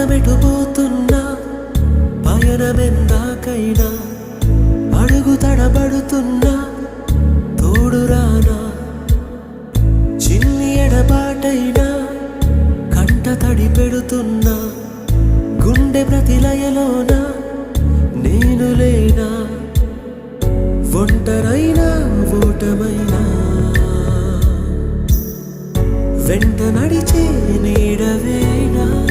పయనమెటుపోతున్నా పయనమెందాకైనా అడుగు తడబడుతున్నా తోడురానా చిన్ని ఎడబాటైనా కంట తడి పెడుతున్నా గుండె ప్రతిలయలోన నేను లేనా ఒంటరైనా ఓటమైనా వెంట నడిచే నీడవేనా